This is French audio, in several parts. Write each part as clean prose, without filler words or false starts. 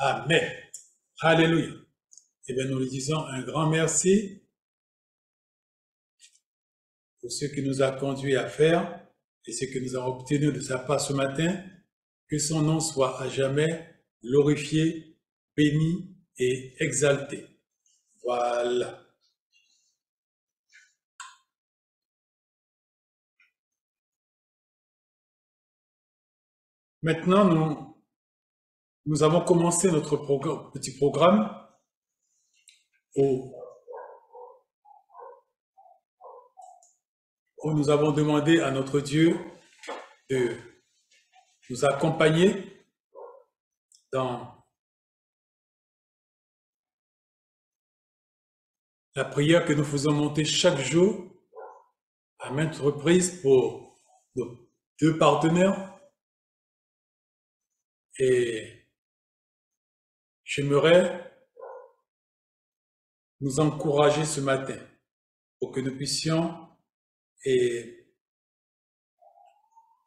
Amen. Alléluia. Eh bien, nous lui disons un grand merci pour ce qu'il nous a conduit à faire et ce que nous avons obtenu de sa part ce matin. Que son nom soit à jamais glorifié, béni et exalté. Voilà. Maintenant, nous avons commencé notre petit programme où nous avons demandé à notre Dieu de nous accompagner dans la prière que nous faisons monter chaque jour à maintes reprises pour nos deux partenaires. Et j'aimerais nous encourager ce matin pour que nous puissions. Et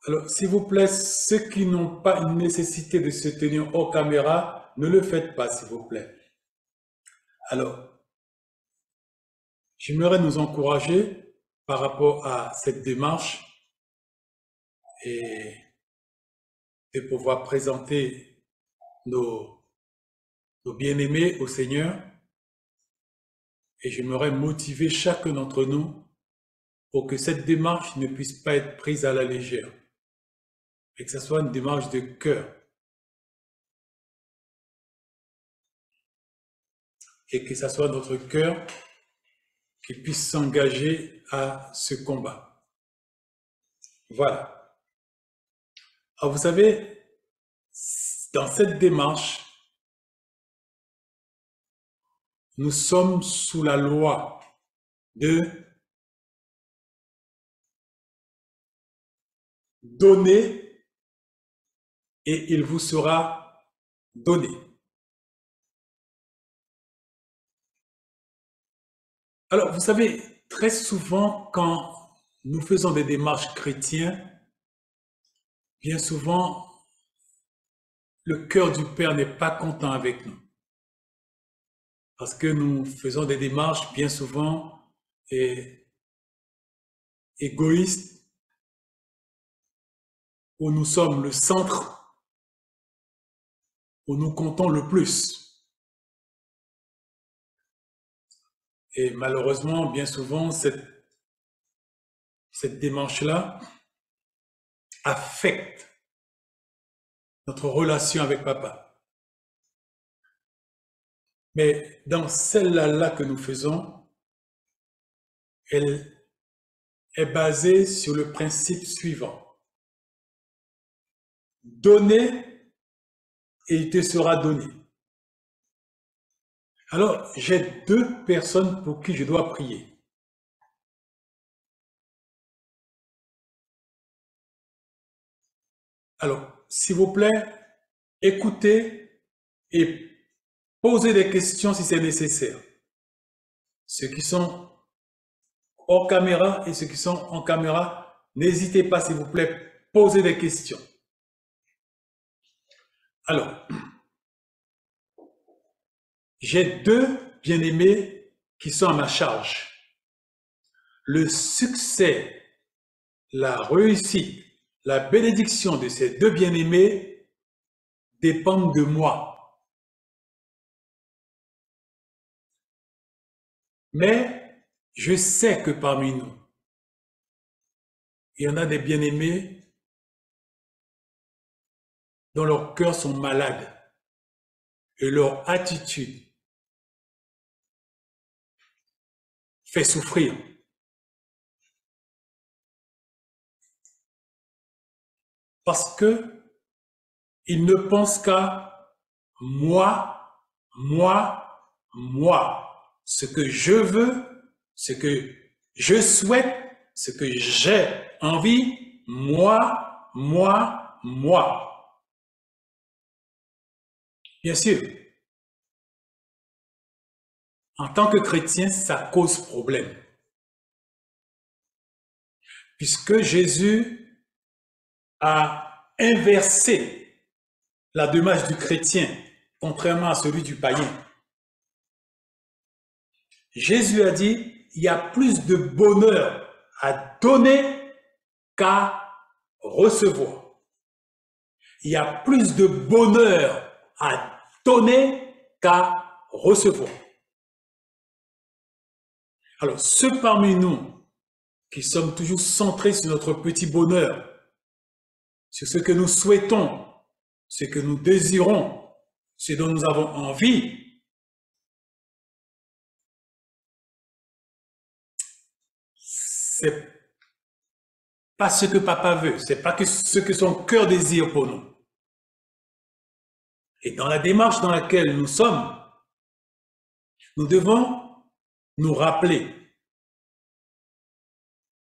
alors, s'il vous plaît, ceux qui n'ont pas une nécessité de se tenir hors caméra, ne le faites pas, s'il vous plaît. Alors, j'aimerais nous encourager par rapport à cette démarche et de pouvoir présenter nos bien-aimés au Seigneur. Et j'aimerais motiver chacun d'entre nous pour que cette démarche ne puisse pas être prise à la légère et que ce soit une démarche de cœur. Et que ce soit notre cœur qui puisse s'engager à ce combat. Voilà. Alors vous savez, dans cette démarche, nous sommes sous la loi de donner et il vous sera donné. Alors, vous savez, très souvent, quand nous faisons des démarches chrétiennes, bien souvent, le cœur du Père n'est pas content avec nous. Parce que nous faisons des démarches bien souvent égoïstes, où nous sommes le centre, où nous comptons le plus. Et malheureusement, bien souvent, cette démarche-là affecte notre relation avec Papa. Mais dans celle-là que nous faisons, elle est basée sur le principe suivant. Donner et il te sera donné. Alors, j'ai deux personnes pour qui je dois prier. Alors, s'il vous plaît, écoutez et posez des questions si c'est nécessaire. Ceux qui sont hors caméra et ceux qui sont en caméra, n'hésitez pas, s'il vous plaît, posez des questions. Alors, j'ai deux bien-aimés qui sont à ma charge. Le succès, la réussite, la bénédiction de ces deux bien-aimés dépendent de moi. Mais je sais que parmi nous, il y en a des bien-aimés dont leurs cœurs sont malades et leur attitude fait souffrir. Parce que ils ne pensent qu'à moi, moi, moi. Ce que je veux, ce que je souhaite, ce que j'ai envie, moi, moi, moi. Bien sûr, en tant que chrétien, ça cause problème. Puisque Jésus a inversé la démarche du chrétien contrairement à celui du païen. Jésus a dit, il y a plus de bonheur à donner qu'à recevoir. Il y a plus de bonheur à donner qu'à recevoir. Alors, ceux parmi nous qui sommes toujours centrés sur notre petit bonheur, sur ce que nous souhaitons, ce que nous désirons, ce dont nous avons envie, c'est pas ce que papa veut, c'est pas que ce que son cœur désire pour nous. Et dans la démarche dans laquelle nous sommes, nous devons nous rappeler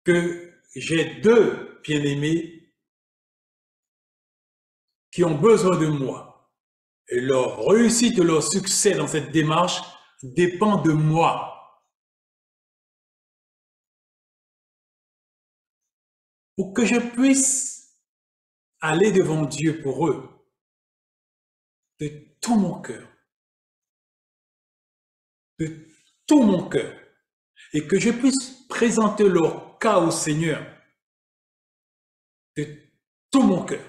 que j'ai deux bien-aimés qui ont besoin de moi. Et leur réussite, leur succès dans cette démarche dépend de moi. Pour que je puisse aller devant Dieu pour eux de tout mon cœur, de tout mon cœur, et que je puisse présenter leur cas au Seigneur de tout mon cœur.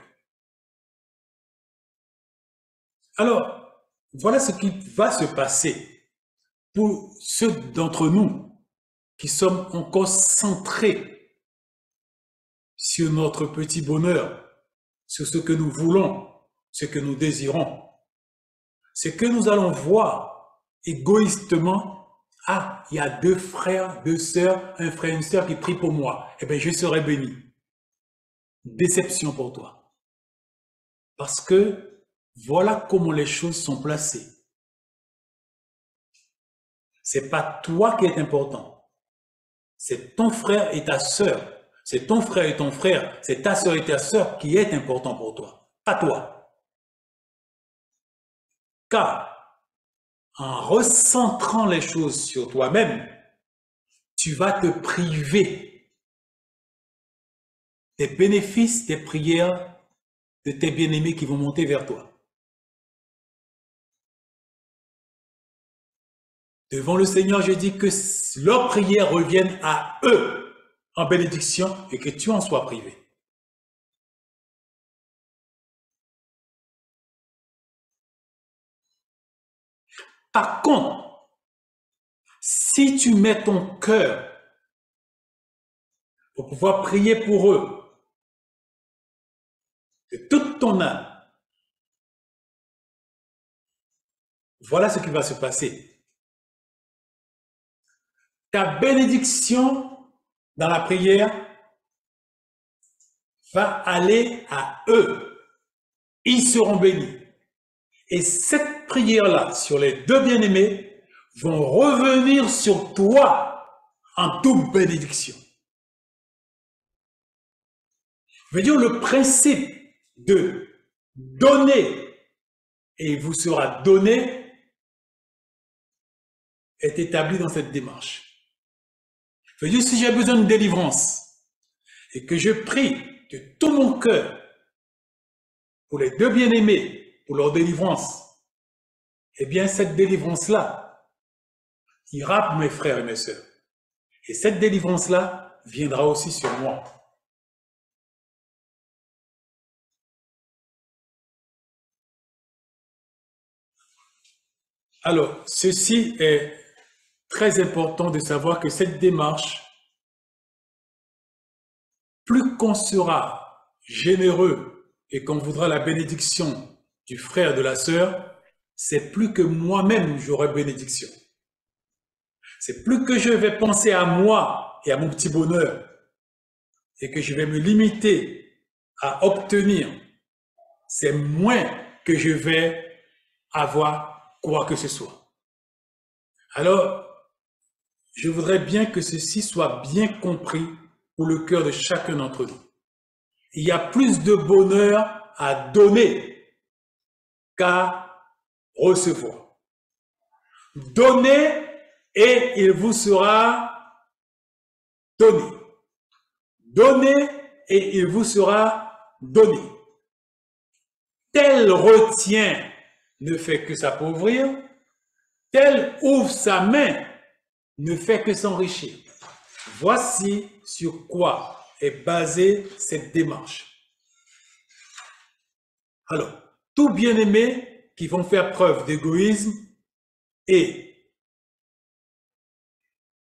Alors, voilà ce qui va se passer pour ceux d'entre nous qui sommes encore centrés sur notre petit bonheur, sur ce que nous voulons, ce que nous désirons. C'est que nous allons voir égoïstement, ah, il y a deux frères, deux sœurs, un frère, une sœur qui prient pour moi. Eh bien, je serai béni. Déception pour toi. Parce que voilà comment les choses sont placées. C'est pas toi qui es important. C'est ton frère et ta sœur. C'est ton frère et ton frère. C'est ta sœur et ta sœur qui est important pour toi. Pas toi. Car en recentrant les choses sur toi-même, tu vas te priver des bénéfices des prières de tes bien-aimés qui vont monter vers toi. Devant le Seigneur, je dis que leurs prières reviennent à eux en bénédiction et que tu en sois privé. Par contre, si tu mets ton cœur pour pouvoir prier pour eux de toute ton âme, voilà ce qui va se passer. Ta bénédiction dans la prière va aller à eux. Ils seront bénis. Et cette prière-là, sur les deux bien-aimés, vont revenir sur toi en double bénédiction. Je veux dire, le principe de donner et il vous sera donné est établi dans cette démarche. Je veux dire, si j'ai besoin de délivrance et que je prie de tout mon cœur pour les deux bien-aimés, pour leur délivrance, eh bien, cette délivrance-là ira pour mes frères et mes sœurs. Et cette délivrance-là viendra aussi sur moi. Alors, ceci est très important de savoir que cette démarche, plus qu'on sera généreux et qu'on voudra la bénédiction du frère et de la sœur, c'est plus que moi-même j'aurai bénédiction. C'est plus que je vais penser à moi et à mon petit bonheur et que je vais me limiter à obtenir, c'est moins que je vais avoir quoi que ce soit. Alors, je voudrais bien que ceci soit bien compris pour le cœur de chacun d'entre nous. Il y a plus de bonheur à donner qu'à recevoir. Donnez et il vous sera donné. Donnez et il vous sera donné. Tel retient ne fait que s'appauvrir, tel ouvre sa main ne fait que s'enrichir. Voici sur quoi est basée cette démarche. Alors, tout bien-aimé qui vont faire preuve d'égoïsme et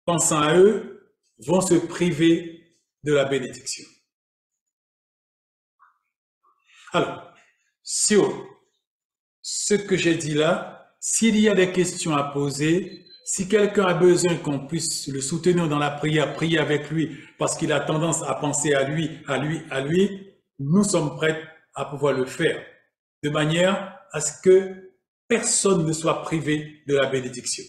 pensant à eux vont se priver de la bénédiction. Alors, sur ce que j'ai dit là, s'il y a des questions à poser, si quelqu'un a besoin qu'on puisse le soutenir dans la prière, prier avec lui parce qu'il a tendance à penser à lui, nous sommes prêts à pouvoir le faire de manière à ce que personne ne soit privé de la bénédiction.